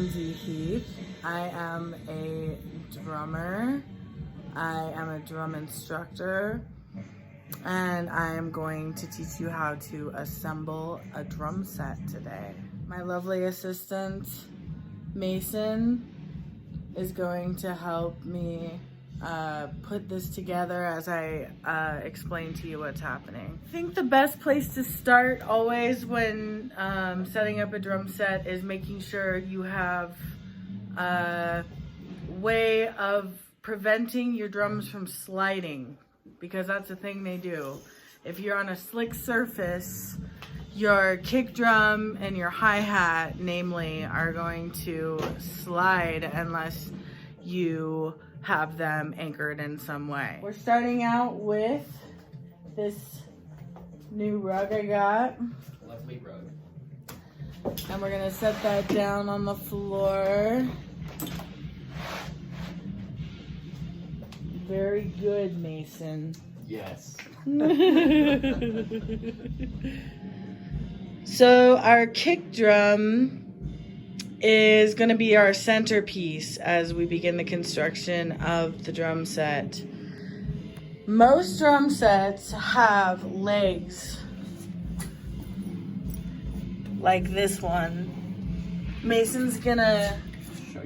Lindsay Heath. I am a drummer. I am a drum instructor, and I am going to teach you how to assemble a drum set today. My lovely assistant, Mason, is going to help me put this together as I explain to you what's happening. I think the best place to start always when setting up a drum set is making sure you have a way of preventing your drums from sliding, because that's the thing they do. If you're on a slick surface, your kick drum and your hi-hat, namely, are going to slide unless you have them anchored in some way. We're starting out with this new rug I got. Lovely rug. And we're gonna set that down on the floor. Very good, Mason. Yes. So our kick drum is going to be our centerpiece as we begin the construction of the drum set. Most drum sets have legs like this one. Mason's gonna Show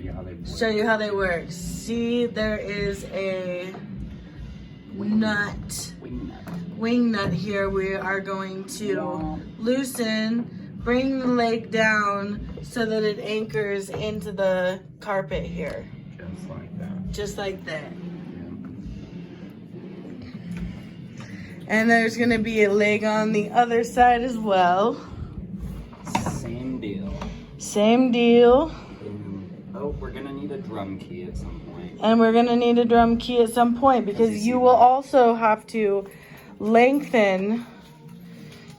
you how they work. See, there is a wing nut here. We are going to loosen, bring the leg down so that it anchors into the carpet here. Just like that. Just like that. Yeah. And there's gonna be a leg on the other side as well. Same deal. Same deal. Oh, we're gonna need a drum key at some point. And we're gonna need a drum key at some point because you will also have to lengthen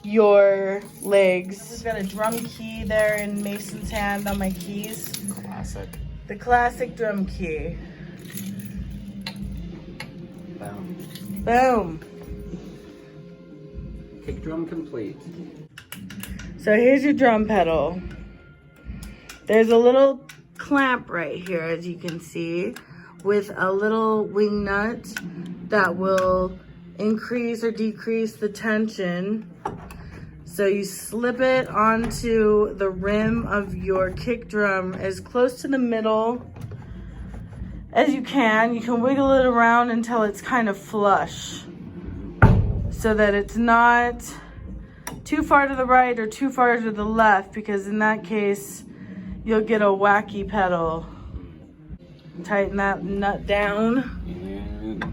your legs. I've got a drum key there in Mason's hand on my keys. Classic. The classic drum key. Boom. Boom. Kick drum complete. So here's your drum pedal. There's a little clamp right here, as you can see, with a little wing nut that will increase or decrease the tension. So you slip it onto the rim of your kick drum as close to the middle as you can. You can wiggle it around until it's kind of flush so that it's not too far to the right or too far to the left, because in that case you'll get a wacky pedal. Tighten that nut down. And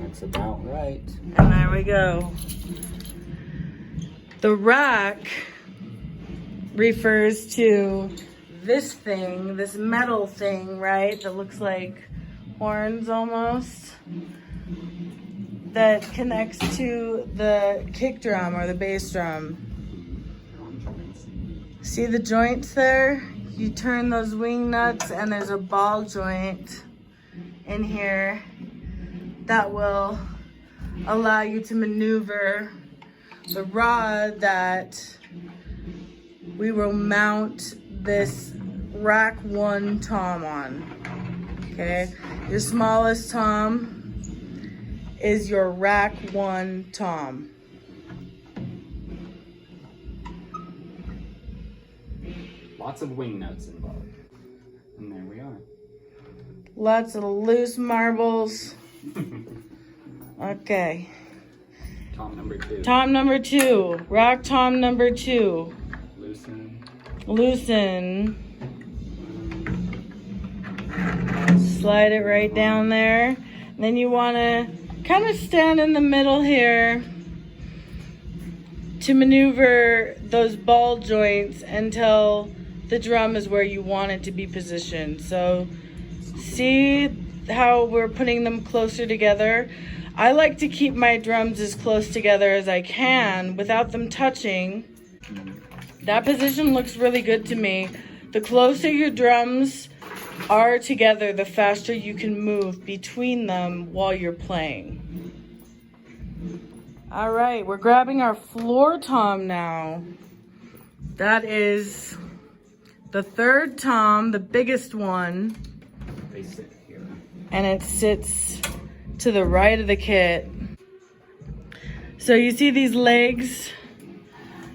that's about right. And there we go. The rack refers to this thing, this metal thing, right? That looks like horns almost. That connects to the kick drum or the bass drum. See the joints there? You turn those wing nuts and there's a ball joint in here that will allow you to maneuver the rod that we will mount this rack 1 tom on. Okay, your smallest tom is your rack 1 tom. Lots of wing nuts involved. And there we are. Lots of loose marbles. Okay. Tom number 2. Tom number 2. Rack tom number 2. Loosen. Loosen. Slide it right down there. And then you want to kind of stand in the middle here to maneuver those ball joints until the drum is where you want it to be positioned. So see how we're putting them closer together? I like to keep my drums as close together as I can without them touching. That position looks really good to me. The closer your drums are together, the faster you can move between them while you're playing. All right, we're grabbing our floor tom now. That is The third tom, the biggest one, They sit here. and it sits to the right of the kit. So you see these legs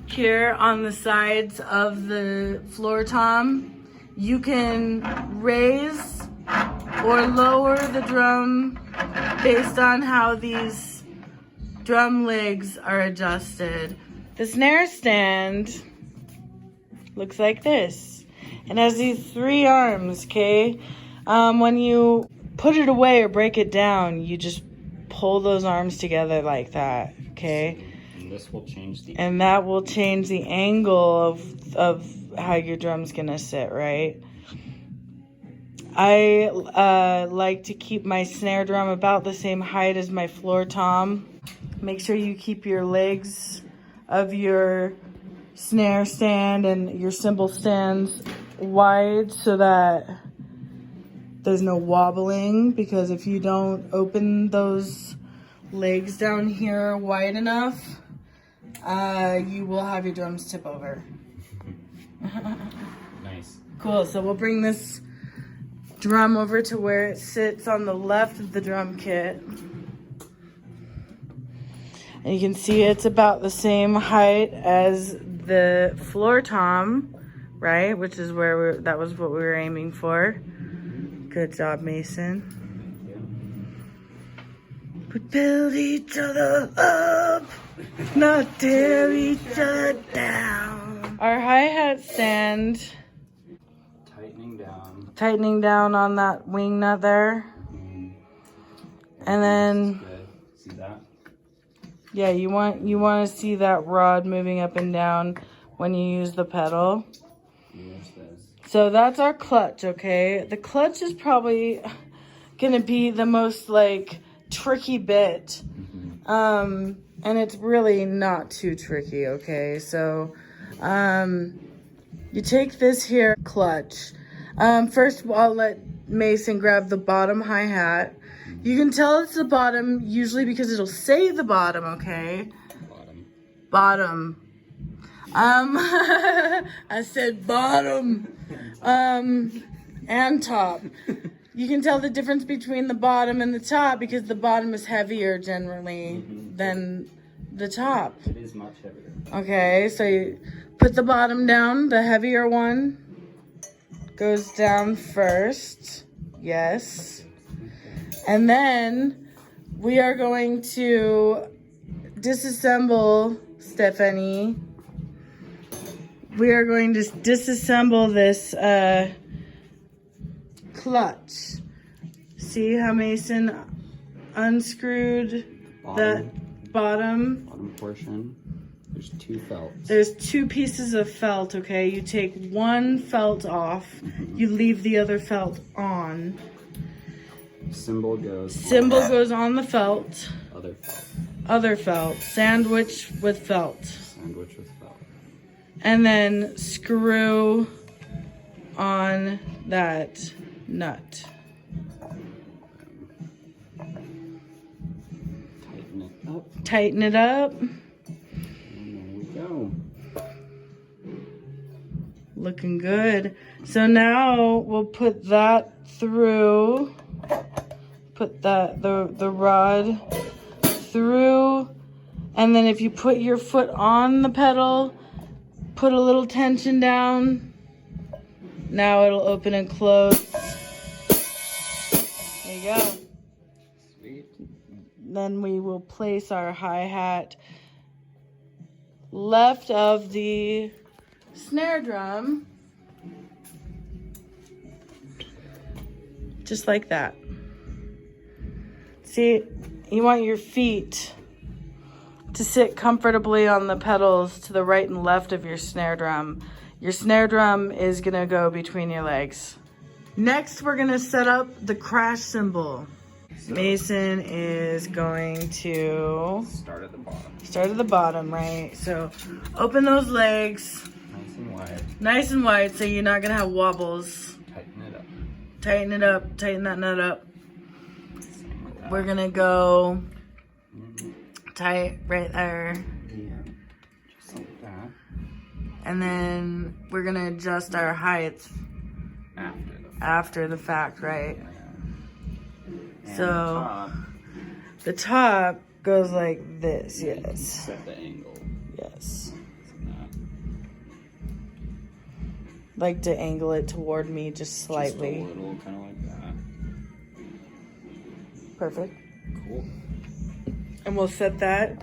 here on the sides of the floor tom. You can raise or lower the drum based on how these drum legs are adjusted. The snare stand looks like this. It has these 3 arms, okay? When you put it away or break it down, you just pull those arms together like that, okay? And this will change the... And that will change the angle of how your drum's gonna sit, right? I like to keep my snare drum about the same height as my floor tom. Make sure you keep your legs of your snare stand and your cymbal stands wide so that there's no wobbling, because if you don't open those legs down here wide enough, you will have your drums tip over. Nice. Cool, so we'll bring this drum over to where it sits on the left of the drum kit. And you can see it's about the same height as the floor tom, right? Which is where that was what we were aiming for. Good job, Mason. We build each other up, not tear each other down. Our hi-hat stand, tightening down on that wing nut there. And then, Good. See that? yeah, you want to see that rod moving up and down when you use the pedal. So that's our clutch, okay? The clutch is probably gonna be the most like tricky bit. And it's really not too tricky, okay? So you take this here clutch. First I'll let Mason grab the bottom hi-hat. You can tell it's the bottom usually because it'll say the bottom, okay? Bottom. I said bottom. And top. You can tell the difference between the bottom and the top because the bottom is heavier generally than the top. It is much heavier. Okay, so you put the bottom down, the heavier one goes down first. Yes. And then we are going to disassemble, Stephanie. We are going to disassemble this clutch. See how Mason unscrewed the bottom portion. There's 2 felts. There's 2 pieces of felt, okay? You take one felt off, you leave the other felt on. Cymbal goes on the felt. Other felt. Sandwich with felt. And then screw on that nut. Tighten it up. And there we go. Looking good. So now we'll put that through. Put the rod through. And then if you put your foot on the pedal, put a little tension down. Now it'll open and close. There you go. Sweet. Then we will place our hi-hat left of the snare drum. Just like that. See, you want your feet to sit comfortably on the pedals to the right and left of your snare drum. Your snare drum is gonna go between your legs. Next, we're gonna set up the crash cymbal. Mason is going to Start at the bottom. Start at the bottom, right? So open those legs. Nice and wide. Nice and wide so you're not gonna have wobbles. Tighten it up. Tighten it up, tighten that nut up. We're gonna go tight right there. Yeah. Just like that. And then we're gonna adjust our heights after the fact, right? And So the top goes like this, yes. Set the angle. Yes. Like to angle it toward me just slightly. Just a little, kind of like that. Perfect. Cool. And we'll set that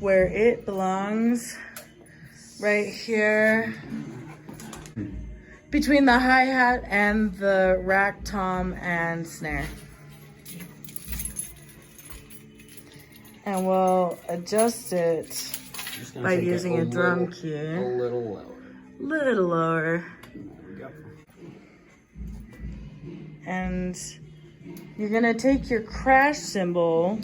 where it belongs, right here, between the hi-hat and the rack, tom, and snare. And we'll adjust it by using a drum key. A little lower. Little lower. There we go. And you're gonna take your crash cymbal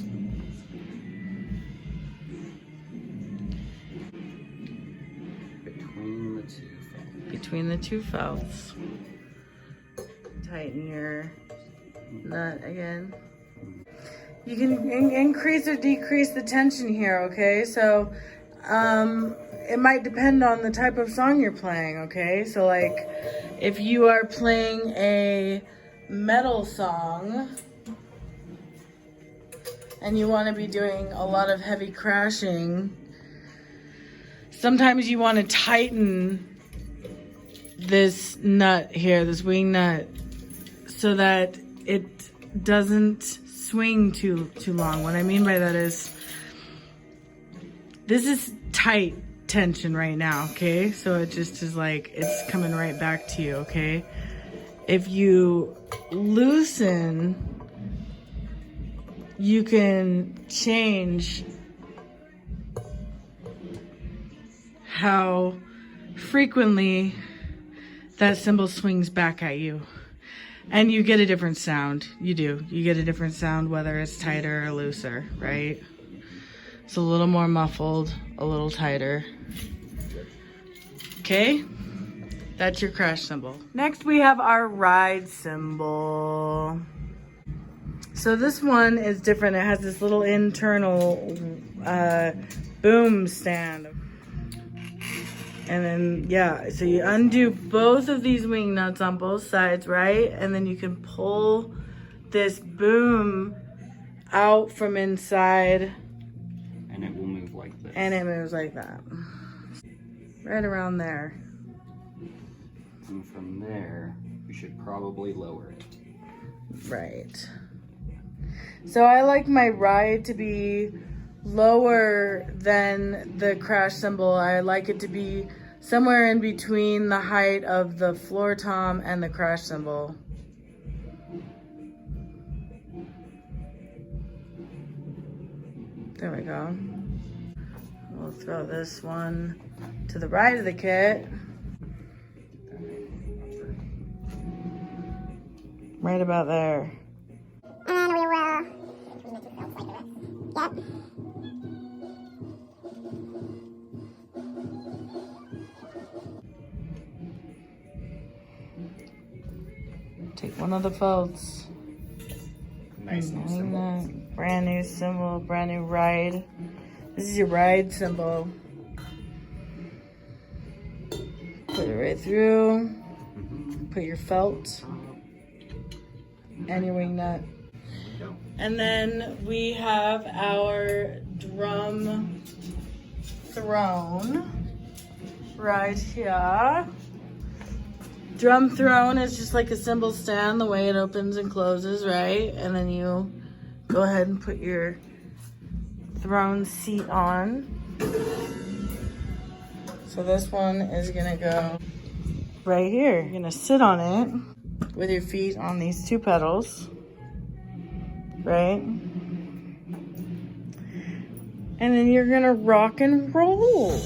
between the two felts. Tighten your nut again. You can increase or decrease the tension here, okay? So it might depend on the type of song you're playing, okay? So like if you are playing a metal song and you want to be doing a lot of heavy crashing, sometimes you want to tighten this nut here, this wing nut, so that it doesn't swing too long. What I mean by that is, this is tight tension right now, okay? So it just is like, it's coming right back to you, okay? If you loosen, you can change how frequently that cymbal swings back at you. And you get a different sound. You do. You get a different sound whether it's tighter or looser, right? It's a little more muffled, a little tighter. Okay? That's your crash cymbal. Next we have our ride cymbal. So this one is different. It has this little internal boom stand. And then, yeah, so you undo both of these wing nuts on both sides, right? And then you can pull this boom out from inside. And it will move like this. And it moves like that. Right around there. And from there, you should probably lower it. Right. So I like my ride to be lower than the crash cymbal. I like it to be somewhere in between the height of the floor tom and the crash cymbal. There we go. We'll throw this one to the right of the kit. Right about there. And we will, yep. Take one of the folds. Nice new cymbal. Brand new cymbal, brand new ride. This is your ride cymbal. Put it right through. Put your felt and your wing nut. And then we have our drum throne right here. Drum throne is just like a cymbal stand, the way it opens and closes, right? And then you go ahead and put your throne seat on. So this one is gonna go right here. You're gonna sit on it with your feet on these two pedals, right? And then you're gonna rock and roll.